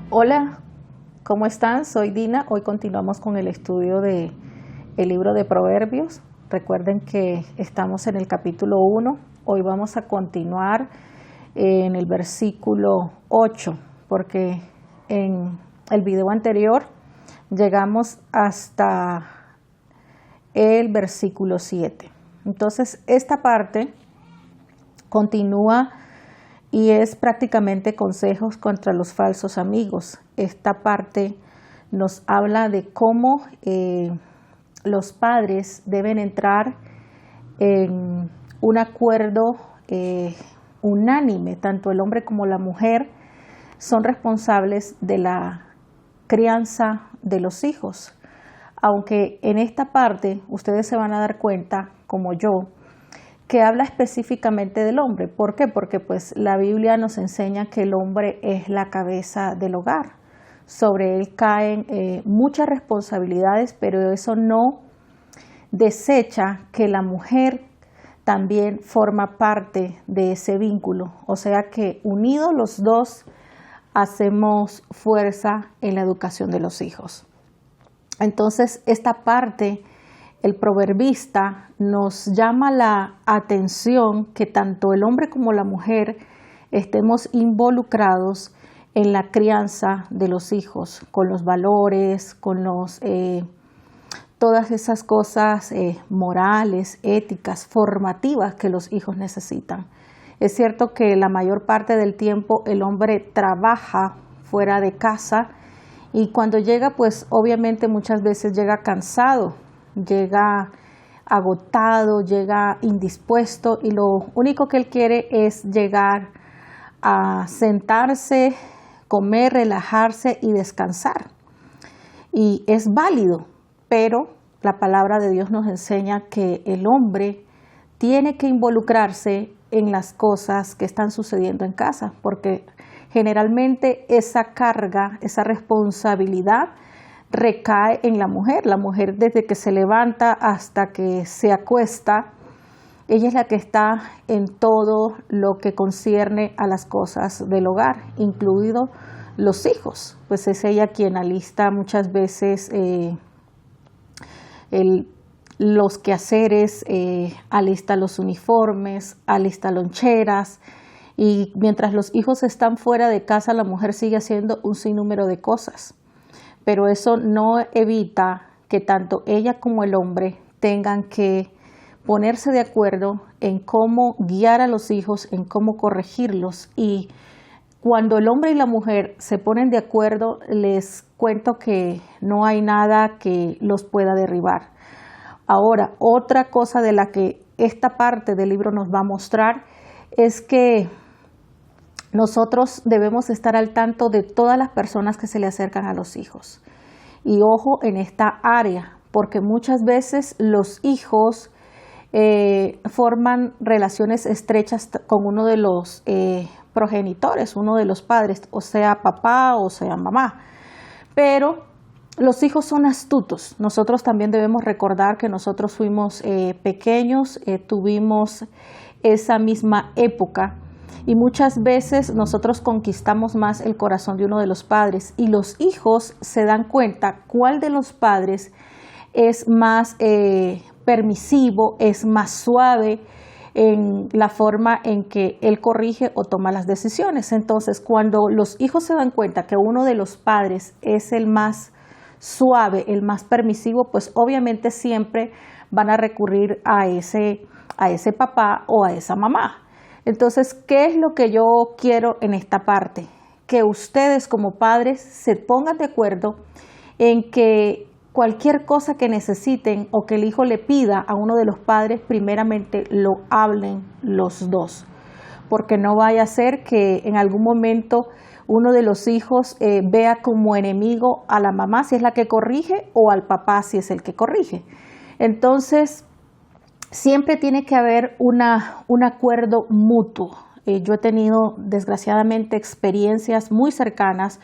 Hola, ¿cómo están? Soy Dina. Hoy continuamos con el estudio del libro de Proverbios. Recuerden que estamos en el capítulo 1. Hoy vamos a continuar en el versículo 8, porque en el video anterior llegamos hasta el versículo 7. Entonces, esta parte continúa y es prácticamente consejos contra los falsos amigos. Esta parte nos habla de cómo los padres deben entrar en un acuerdo unánime. Tanto el hombre como la mujer son responsables de la crianza de los hijos. Aunque en esta parte ustedes se van a dar cuenta, como yo, que habla específicamente del hombre. ¿Por qué? Porque pues la Biblia nos enseña que el hombre es la cabeza del hogar. Sobre él caen muchas responsabilidades, pero eso no desecha que la mujer también forma parte de ese vínculo. O sea que unidos los dos hacemos fuerza en la educación de los hijos. Entonces esta parte, el proverbista nos llama la atención que tanto el hombre como la mujer estemos involucrados en la crianza de los hijos, con los valores, con todas esas cosas morales, éticas, formativas que los hijos necesitan. Es cierto que la mayor parte del tiempo el hombre trabaja fuera de casa y cuando llega, pues obviamente muchas veces llega cansado, llega agotado, llega indispuesto y lo único que él quiere es llegar a sentarse, comer, relajarse y descansar. Y es válido, pero la palabra de Dios nos enseña que el hombre tiene que involucrarse en las cosas que están sucediendo en casa, porque generalmente esa carga, esa responsabilidad recae en la mujer. La mujer desde que se levanta hasta que se acuesta, ella es la que está en todo lo que concierne a las cosas del hogar, incluido los hijos. Pues es ella quien alista muchas veces los quehaceres, alista los uniformes, alista loncheras. Y mientras los hijos están fuera de casa, la mujer sigue haciendo un sinnúmero de cosas. Pero eso no evita que tanto ella como el hombre tengan que ponerse de acuerdo en cómo guiar a los hijos, en cómo corregirlos. Y cuando el hombre y la mujer se ponen de acuerdo, les cuento que no hay nada que los pueda derribar. Ahora, otra cosa de la que esta parte del libro nos va a mostrar es que nosotros debemos estar al tanto de todas las personas que se le acercan a los hijos. Y ojo en esta área, porque muchas veces los hijos forman relaciones estrechas con uno de los progenitores, uno de los padres, o sea papá o sea mamá. Pero los hijos son astutos. Nosotros también debemos recordar que nosotros fuimos pequeños, tuvimos esa misma época. Y muchas veces nosotros conquistamos más el corazón de uno de los padres y los hijos se dan cuenta cuál de los padres es más permisivo, es más suave en la forma en que él corrige o toma las decisiones. Entonces, cuando los hijos se dan cuenta que uno de los padres es el más suave, el más permisivo, pues obviamente siempre van a recurrir a ese papá o a esa mamá. Entonces, ¿qué es lo que yo quiero en esta parte? Que ustedes como padres se pongan de acuerdo en que cualquier cosa que necesiten o que el hijo le pida a uno de los padres, primeramente lo hablen los dos. Porque no vaya a ser que en algún momento uno de los hijos vea como enemigo a la mamá si es la que corrige o al papá si es el que corrige. Entonces, siempre tiene que haber un acuerdo mutuo. Yo he tenido desgraciadamente experiencias muy cercanas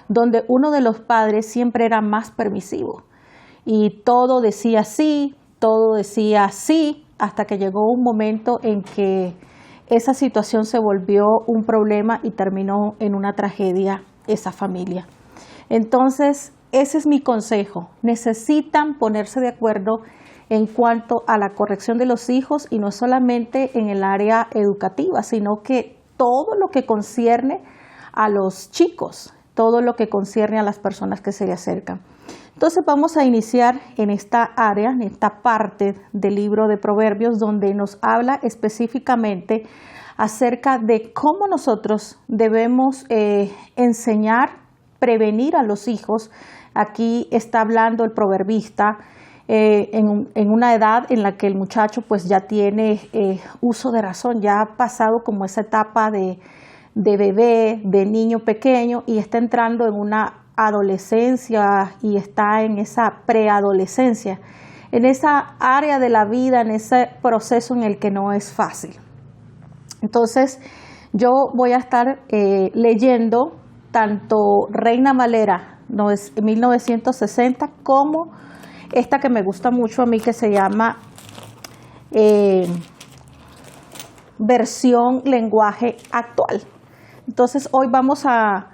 donde uno de los padres siempre era más permisivo y todo decía sí, hasta que llegó un momento en que esa situación se volvió un problema y terminó en una tragedia esa familia. Entonces, ese es mi consejo. Necesitan ponerse de acuerdo en cuanto a la corrección de los hijos, y no solamente en el área educativa, sino que todo lo que concierne a los chicos, todo lo que concierne a las personas que se le acercan. Entonces vamos a iniciar en esta área, en esta parte del libro de Proverbios, donde nos habla específicamente acerca de cómo nosotros debemos enseñar, prevenir a los hijos. Aquí está hablando el proverbista en una edad en la que el muchacho pues ya tiene uso de razón, ya ha pasado como esa etapa de bebé, de niño pequeño, y está entrando en una adolescencia y está en esa preadolescencia, en esa área de la vida, en ese proceso en el que no es fácil. Entonces yo voy a estar leyendo tanto Reina Valera 1960 como esta que me gusta mucho a mí, que se llama versión lenguaje actual. Entonces hoy vamos a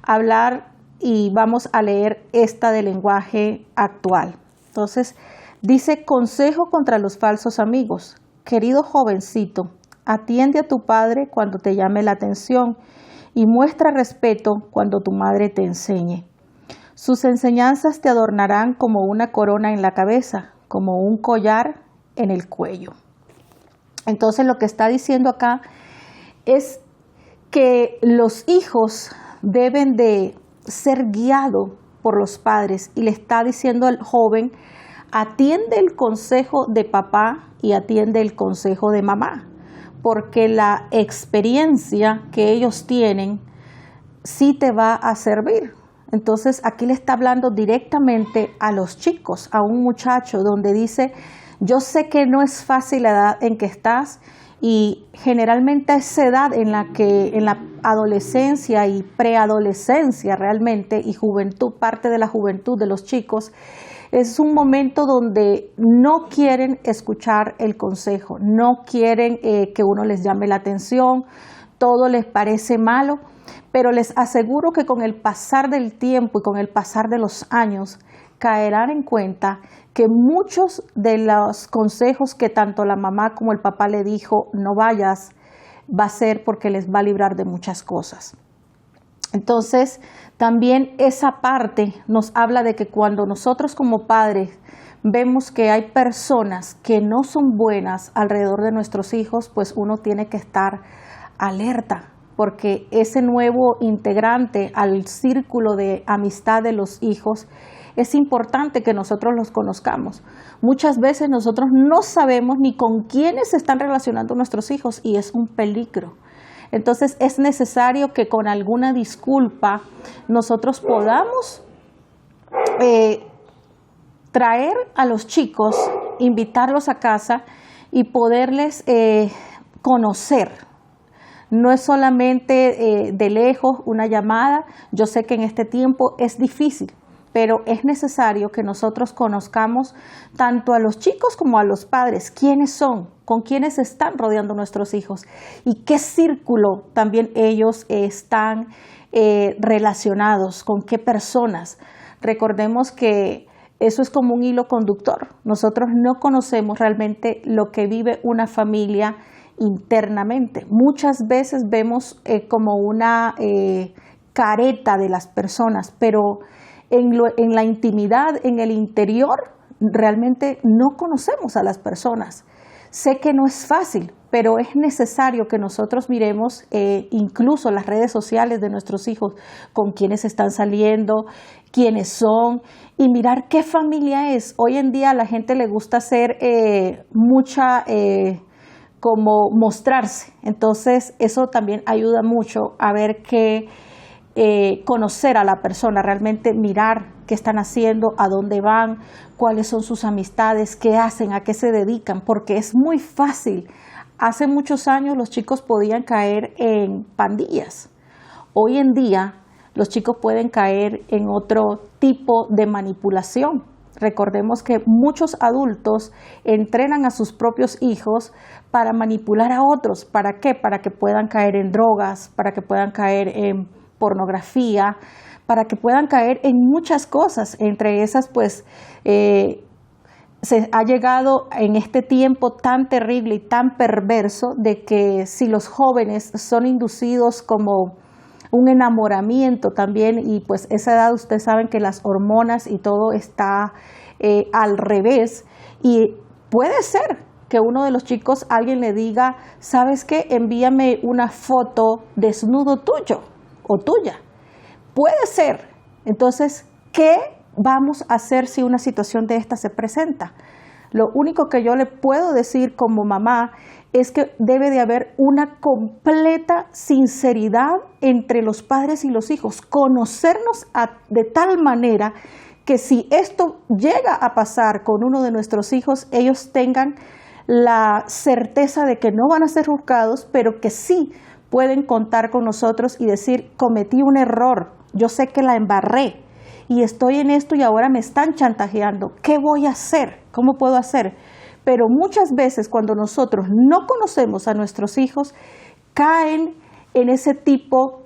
hablar y vamos a leer esta de lenguaje actual. Entonces dice: consejo contra los falsos amigos. Querido jovencito, atiende a tu padre cuando te llame la atención y muestra respeto cuando tu madre te enseñe. Sus enseñanzas te adornarán como una corona en la cabeza, como un collar en el cuello. Entonces lo que está diciendo acá es que los hijos deben de ser guiados por los padres, y le está diciendo al joven: atiende el consejo de papá y atiende el consejo de mamá, porque la experiencia que ellos tienen sí te va a servir. Entonces aquí le está hablando directamente a los chicos, a un muchacho, donde dice: yo sé que no es fácil la edad en que estás, y generalmente esa edad en la adolescencia y preadolescencia realmente, y juventud, parte de la juventud de los chicos, es un momento donde no quieren escuchar el consejo, no quieren que uno les llame la atención, todo les parece malo, pero les aseguro que con el pasar del tiempo y con el pasar de los años caerán en cuenta que muchos de los consejos que tanto la mamá como el papá le dijo: no vayas, va a ser porque les va a librar de muchas cosas. Entonces, también esa parte nos habla de que cuando nosotros como padres vemos que hay personas que no son buenas alrededor de nuestros hijos, pues uno tiene que estar alerta, porque ese nuevo integrante al círculo de amistad de los hijos es importante que nosotros los conozcamos. Muchas veces nosotros no sabemos ni con quiénes se están relacionando nuestros hijos, y es un peligro. Entonces es necesario que con alguna disculpa nosotros podamos traer a los chicos, invitarlos a casa y poderles conocer. No es solamente de lejos una llamada. Yo sé que en este tiempo es difícil, pero es necesario que nosotros conozcamos tanto a los chicos como a los padres, quiénes son, con quiénes están rodeando nuestros hijos y qué círculo también ellos están relacionados, con qué personas. Recordemos que eso es como un hilo conductor. Nosotros no conocemos realmente lo que vive una familia internamente. Muchas veces vemos como una careta de las personas, pero en la intimidad, en el interior, realmente no conocemos a las personas. Sé que no es fácil, pero es necesario que nosotros miremos incluso las redes sociales de nuestros hijos, con quiénes están saliendo, quiénes son, y mirar qué familia es. Hoy en día a la gente le gusta hacer como mostrarse. Entonces eso también ayuda mucho a ver conocer a la persona, realmente mirar qué están haciendo, a dónde van, cuáles son sus amistades, qué hacen, a qué se dedican, porque es muy fácil. Hace muchos años los chicos podían caer en pandillas. Hoy en día los chicos pueden caer en otro tipo de manipulación. Recordemos que muchos adultos entrenan a sus propios hijos para manipular a otros. ¿Para qué? Para que puedan caer en drogas, para que puedan caer en pornografía, para que puedan caer en muchas cosas. Entre esas, pues, se ha llegado en este tiempo tan terrible y tan perverso de que si los jóvenes son inducidos como un enamoramiento también, y pues esa edad ustedes saben que las hormonas y todo está al revés, y puede ser que uno de los chicos, alguien le diga, ¿sabes qué? Envíame una foto desnudo tuyo o tuya. Puede ser. Entonces, ¿qué vamos a hacer si una situación de esta se presenta? Lo único que yo le puedo decir como mamá es que debe de haber una completa sinceridad entre los padres y los hijos, conocernos de tal manera que si esto llega a pasar con uno de nuestros hijos, ellos tengan la certeza de que no van a ser juzgados, pero que sí pueden contar con nosotros y decir, cometí un error, yo sé que la embarré y estoy en esto y ahora me están chantajeando, ¿qué voy a hacer? ¿Cómo puedo hacer? Pero muchas veces cuando nosotros no conocemos a nuestros hijos, caen en ese tipo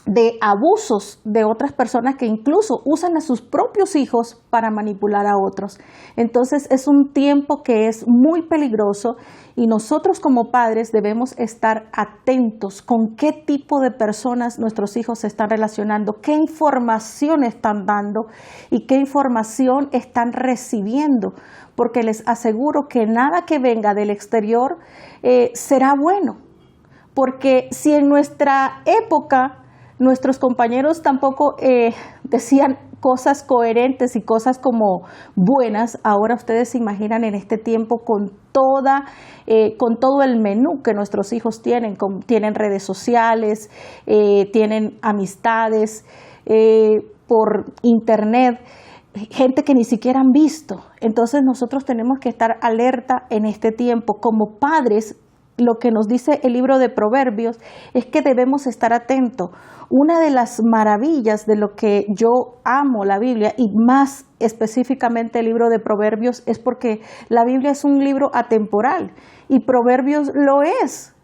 de abusos de otras personas que incluso usan a sus propios hijos para manipular a otros. Entonces es un tiempo que es muy peligroso y nosotros como padres debemos estar atentos con qué tipo de personas nuestros hijos se están relacionando, qué información están dando y qué información están recibiendo, porque les aseguro que nada que venga del exterior será bueno, porque si en nuestra época nuestros compañeros tampoco decían cosas coherentes y cosas como buenas, ahora ustedes se imaginan en este tiempo con todo el menú que nuestros hijos tienen, tienen redes sociales, tienen amistades por internet, gente que ni siquiera han visto. Entonces nosotros tenemos que estar alerta en este tiempo como padres. Lo que nos dice el libro de Proverbios es que debemos estar atentos. Una de las maravillas de lo que yo amo la Biblia y más específicamente el libro de Proverbios es porque la Biblia es un libro atemporal y Proverbios lo es.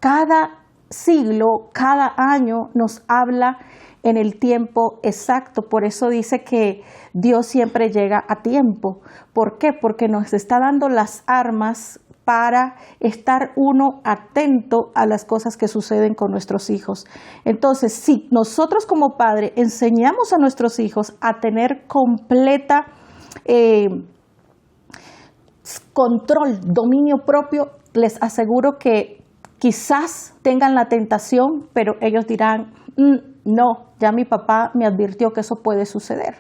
Cada siglo, cada año nos habla en el tiempo exacto. Por eso dice que Dios siempre llega a tiempo. ¿Por qué? Porque nos está dando las armas para estar uno atento a las cosas que suceden con nuestros hijos. Entonces, si nosotros como padre enseñamos a nuestros hijos a tener completa control, dominio propio, les aseguro que quizás tengan la tentación, pero ellos dirán, no, ya mi papá me advirtió que eso puede suceder,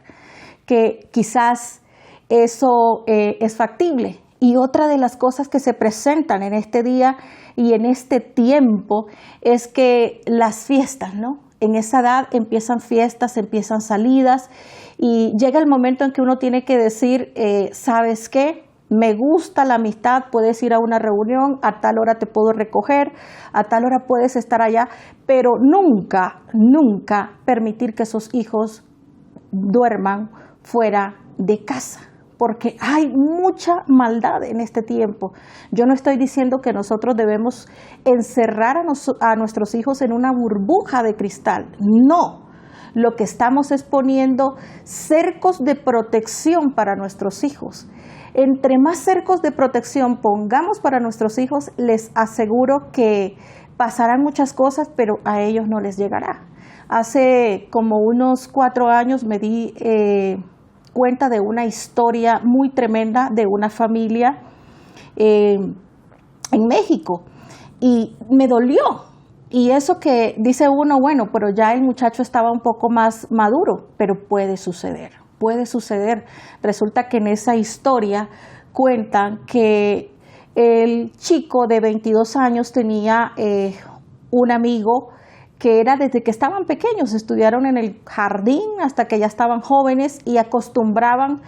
que quizás eso es factible. Y otra de las cosas que se presentan en este día y en este tiempo es que las fiestas, ¿no? En esa edad empiezan fiestas, empiezan salidas y llega el momento en que uno tiene que decir, ¿sabes qué? Me gusta la amistad, puedes ir a una reunión, a tal hora te puedo recoger, a tal hora puedes estar allá, pero nunca, nunca permitir que esos hijos duerman fuera de casa, porque hay mucha maldad en este tiempo. Yo no estoy diciendo que nosotros debemos encerrar a nuestros hijos en una burbuja de cristal, no. Lo que estamos es poniendo cercos de protección para nuestros hijos. Entre más cercos de protección pongamos para nuestros hijos, les aseguro que pasarán muchas cosas, pero a ellos no les llegará. Hace como unos 4 años me di cuenta de una historia muy tremenda de una familia en México y me dolió. Y eso que dice uno, bueno, pero ya el muchacho estaba un poco más maduro, pero puede suceder, puede suceder. Resulta que en esa historia cuentan que el chico de 22 años tenía un amigo que era desde que estaban pequeños, estudiaron en el jardín hasta que ya estaban jóvenes y acostumbraban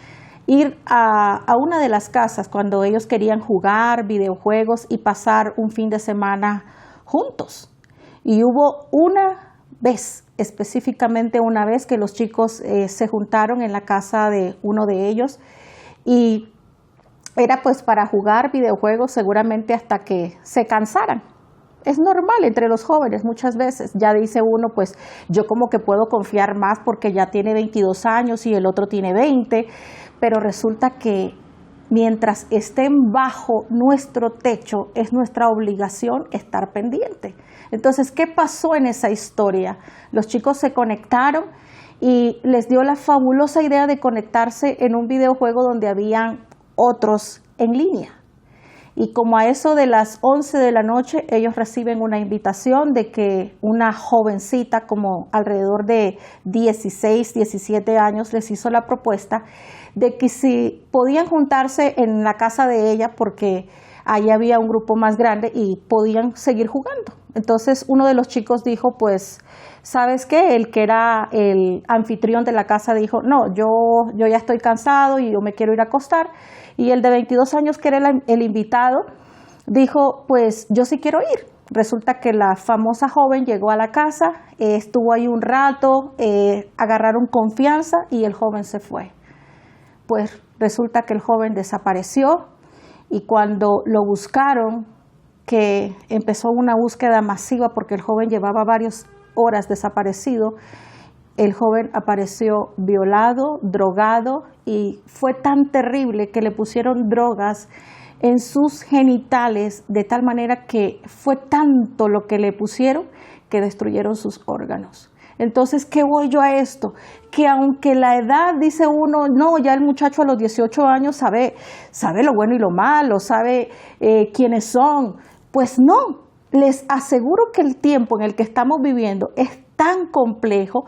ir a una de las casas cuando ellos querían jugar videojuegos y pasar un fin de semana juntos. Y hubo una vez, específicamente una vez, que los chicos se juntaron en la casa de uno de ellos y era pues para jugar videojuegos seguramente hasta que se cansaran. Es normal entre los jóvenes muchas veces. Ya dice uno, pues yo como que puedo confiar más porque ya tiene 22 años y el otro tiene 20, pero resulta que mientras estén bajo nuestro techo es nuestra obligación estar pendiente. Entonces, ¿qué pasó en esa historia? Los chicos se conectaron y les dio la fabulosa idea de conectarse en un videojuego donde habían otros en línea. Y como a eso de las 11 de la noche, ellos reciben una invitación de que una jovencita como alrededor de 16, 17 años les hizo la propuesta de que si podían juntarse en la casa de ella porque ahí había un grupo más grande y podían seguir jugando. Entonces uno de los chicos dijo, pues, ¿sabes qué? El que era el anfitrión de la casa dijo, no, yo ya estoy cansado y yo me quiero ir a acostar. Y el de 22 años, que era el invitado, dijo, pues yo sí quiero ir. Resulta que la famosa joven llegó a la casa, estuvo ahí un rato, agarraron confianza y el joven se fue. Pues resulta que el joven desapareció y cuando lo buscaron, que empezó una búsqueda masiva porque el joven llevaba varias horas desaparecido, el joven apareció violado, drogado y fue tan terrible que le pusieron drogas en sus genitales de tal manera que fue tanto lo que le pusieron que destruyeron sus órganos. Entonces, ¿qué voy yo a esto? Que aunque la edad, dice uno, no, ya el muchacho a los 18 años sabe lo bueno y lo malo, sabe quiénes son. Pues no, les aseguro que el tiempo en el que estamos viviendo es tan complejo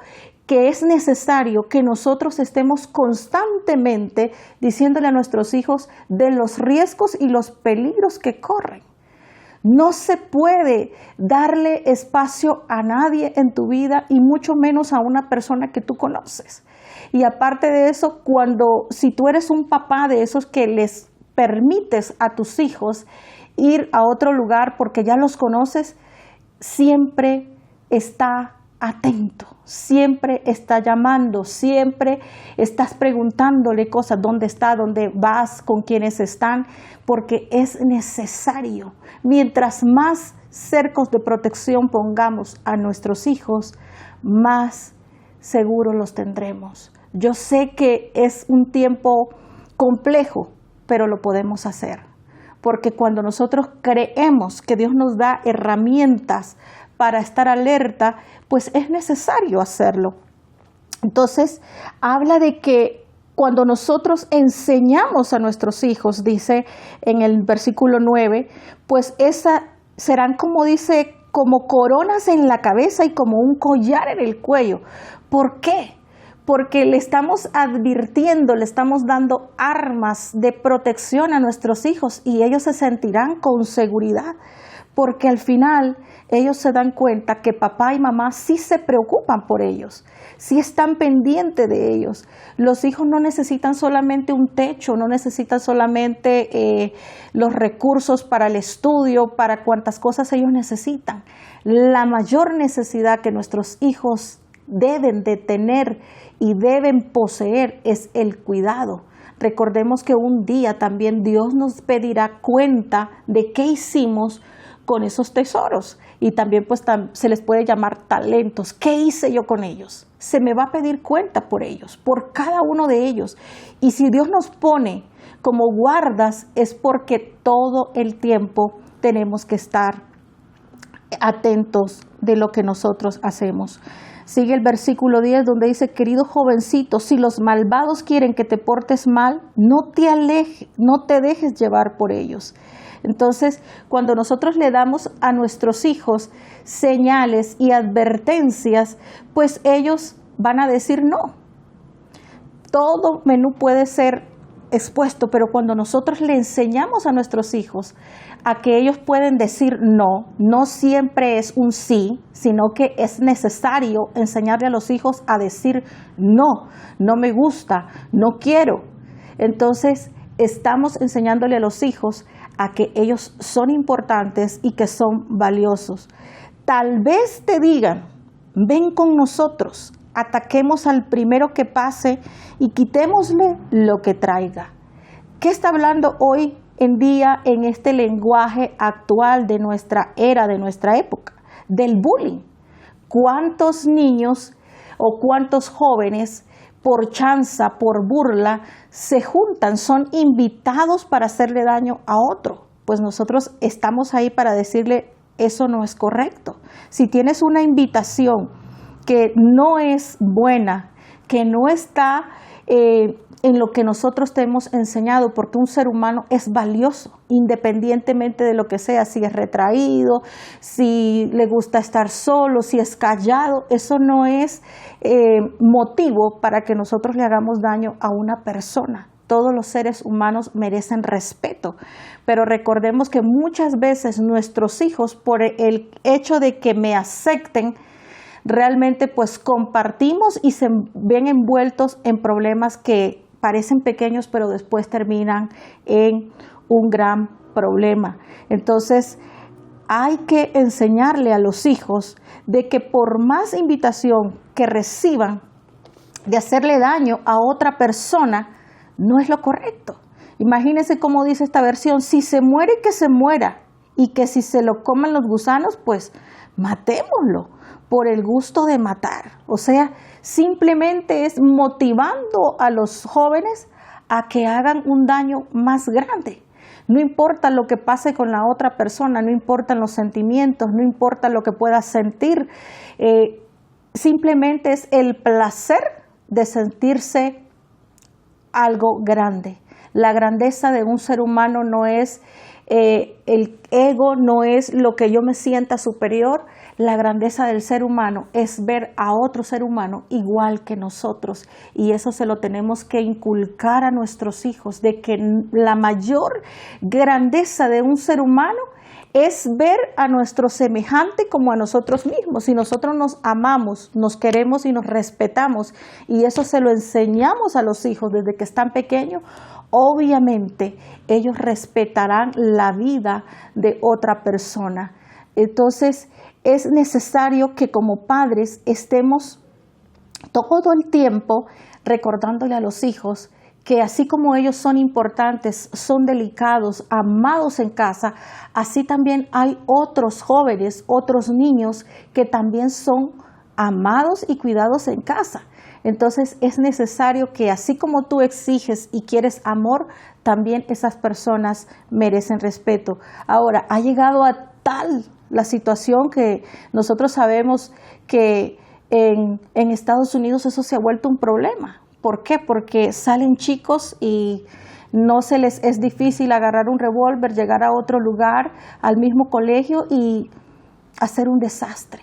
que es necesario que nosotros estemos constantemente diciéndole a nuestros hijos de los riesgos y los peligros que corren. No se puede darle espacio a nadie en tu vida y mucho menos a una persona que tú conoces. Y aparte de eso, si tú eres un papá de esos que les permites a tus hijos ir a otro lugar porque ya los conoces, siempre está atento, siempre está llamando, siempre estás preguntándole cosas, dónde está, dónde vas, con quiénes están, porque es necesario. Mientras más cercos de protección pongamos a nuestros hijos, más seguros los tendremos. Yo sé que es un tiempo complejo, pero lo podemos hacer, porque cuando nosotros creemos que Dios nos da herramientas para estar alerta, pues es necesario hacerlo. Entonces, habla de que cuando nosotros enseñamos a nuestros hijos, dice en el versículo 9, pues serán como dice, como coronas en la cabeza y como un collar en el cuello. ¿Por qué? Porque le estamos advirtiendo, le estamos dando armas de protección a nuestros hijos y ellos se sentirán con seguridad, porque al final ellos se dan cuenta que papá y mamá sí se preocupan por ellos, sí están pendientes de ellos. Los hijos no necesitan solamente un techo, no necesitan solamente los recursos para el estudio, para cuantas cosas ellos necesitan. La mayor necesidad que nuestros hijos deben de tener y deben poseer es el cuidado. Recordemos que un día también Dios nos pedirá cuenta de qué hicimos con esos tesoros y también pues se les puede llamar talentos. ¿Qué hice yo con ellos? Se me va a pedir cuenta por ellos, por cada uno de ellos. Y si Dios nos pone como guardas es porque todo el tiempo tenemos que estar atentos de lo que nosotros hacemos. Sigue el versículo 10 donde dice, querido jovencito, si los malvados quieren que te portes mal, no te dejes llevar por ellos. Entonces, cuando nosotros le damos a nuestros hijos señales y advertencias, pues ellos van a decir no. Todo menú puede ser expuesto, pero cuando nosotros le enseñamos a nuestros hijos a que ellos pueden decir no, no siempre es un sí, sino que es necesario enseñarle a los hijos a decir no, no me gusta, no quiero. Entonces, estamos enseñándole a los hijos a que ellos son importantes y que son valiosos. Tal vez te digan, ven con nosotros, ataquemos al primero que pase y quitémosle lo que traiga. ¿Qué está hablando hoy en día en este lenguaje actual de nuestra era, de nuestra época, del bullying. ¿Cuántos niños o cuántos jóvenes por chanza, por burla, se juntan, son invitados para hacerle daño a otro? Pues nosotros estamos ahí para decirle, eso no es correcto. Si tienes una invitación que no es buena, que no está en lo que nosotros te hemos enseñado, porque un ser humano es valioso, independientemente de lo que sea, si es retraído, si le gusta estar solo, si es callado, eso no es motivo para que nosotros le hagamos daño a una persona. Todos los seres humanos merecen respeto, pero recordemos que muchas veces nuestros hijos, por el hecho de que me acepten, realmente pues compartimos y se ven envueltos en problemas que parecen pequeños, pero después terminan en un gran problema. Entonces, hay que enseñarle a los hijos de que por más invitación que reciban de hacerle daño a otra persona, no es lo correcto. Imagínense cómo dice esta versión, si se muere, que se muera, y que si se lo comen los gusanos, pues matémoslo por el gusto de matar. O sea, simplemente es motivando a los jóvenes a que hagan un daño más grande. No importa lo que pase con la otra persona, no importan los sentimientos, no importa lo que pueda sentir, simplemente es el placer de sentirse algo grande. La grandeza de un ser humano no es el ego, no es lo que yo me sienta superior. La grandeza del ser humano es ver a otro ser humano igual que nosotros, y eso se lo tenemos que inculcar a nuestros hijos, de que la mayor grandeza de un ser humano es ver a nuestro semejante como a nosotros mismos. Si nosotros nos amamos, nos queremos y nos respetamos, y eso se lo enseñamos a los hijos desde que están pequeños, obviamente ellos respetarán la vida de otra persona. Entonces, es necesario que como padres estemos todo el tiempo recordándole a los hijos que así como ellos son importantes, son delicados, amados en casa, así también hay otros jóvenes, otros niños que también son amados y cuidados en casa. Entonces es necesario que así como tú exiges y quieres amor, también esas personas merecen respeto. Ahora, ha llegado a tal la situación que nosotros sabemos que en Estados Unidos eso se ha vuelto un problema. ¿Por qué? Porque salen chicos y no se les es difícil agarrar un revólver, llegar a otro lugar, al mismo colegio y hacer un desastre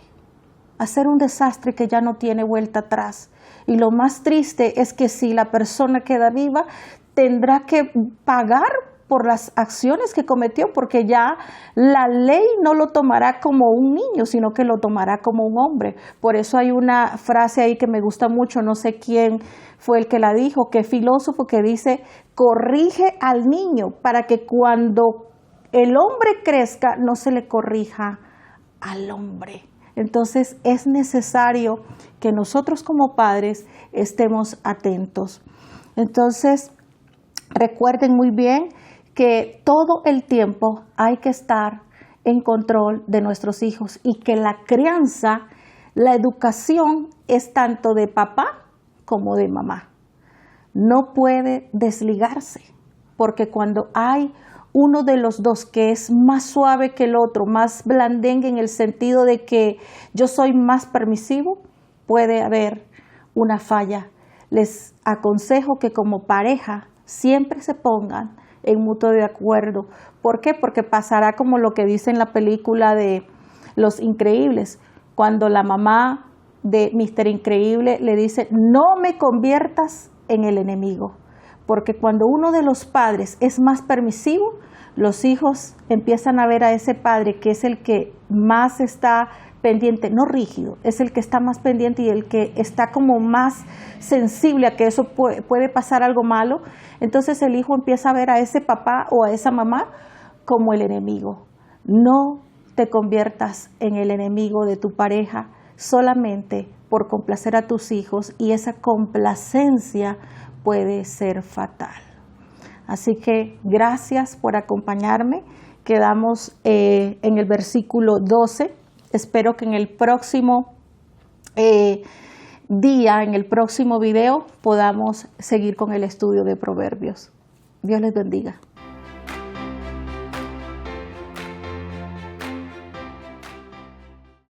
que ya no tiene vuelta atrás. Y lo más triste es que si la persona queda viva, tendrá que pagar por las acciones que cometió, porque ya la ley no lo tomará como un niño, sino que lo tomará como un hombre. Por eso hay una frase ahí que me gusta mucho, no sé quién fue el que la dijo, qué filósofo, que dice, corrige al niño para que cuando el hombre crezca no se le corrija al hombre. Entonces es necesario que nosotros como padres estemos atentos. Entonces recuerden muy bien que todo el tiempo hay que estar en control de nuestros hijos y que la crianza, la educación es tanto de papá como de mamá. No puede desligarse, porque cuando hay uno de los dos que es más suave que el otro, más blandengue en el sentido de que yo soy más permisivo, puede haber una falla. Les aconsejo que como pareja siempre se pongan en mutuo de acuerdo. ¿Por qué? Porque pasará como lo que dice en la película de Los Increíbles, cuando la mamá de Mr. Increíble le dice, no me conviertas en el enemigo. Porque cuando uno de los padres es más permisivo, los hijos empiezan a ver a ese padre que es el que más está pendiente, no rígido, es el que está más pendiente y el que está como más sensible a que eso puede pasar algo malo. Entonces el hijo empieza a ver a ese papá o a esa mamá como el enemigo. No te conviertas en el enemigo de tu pareja solamente por complacer a tus hijos, y esa complacencia puede ser fatal. Así que gracias por acompañarme. Quedamos en el versículo 12. Espero que en el próximo día, en el próximo video, podamos seguir con el estudio de Proverbios. Dios les bendiga.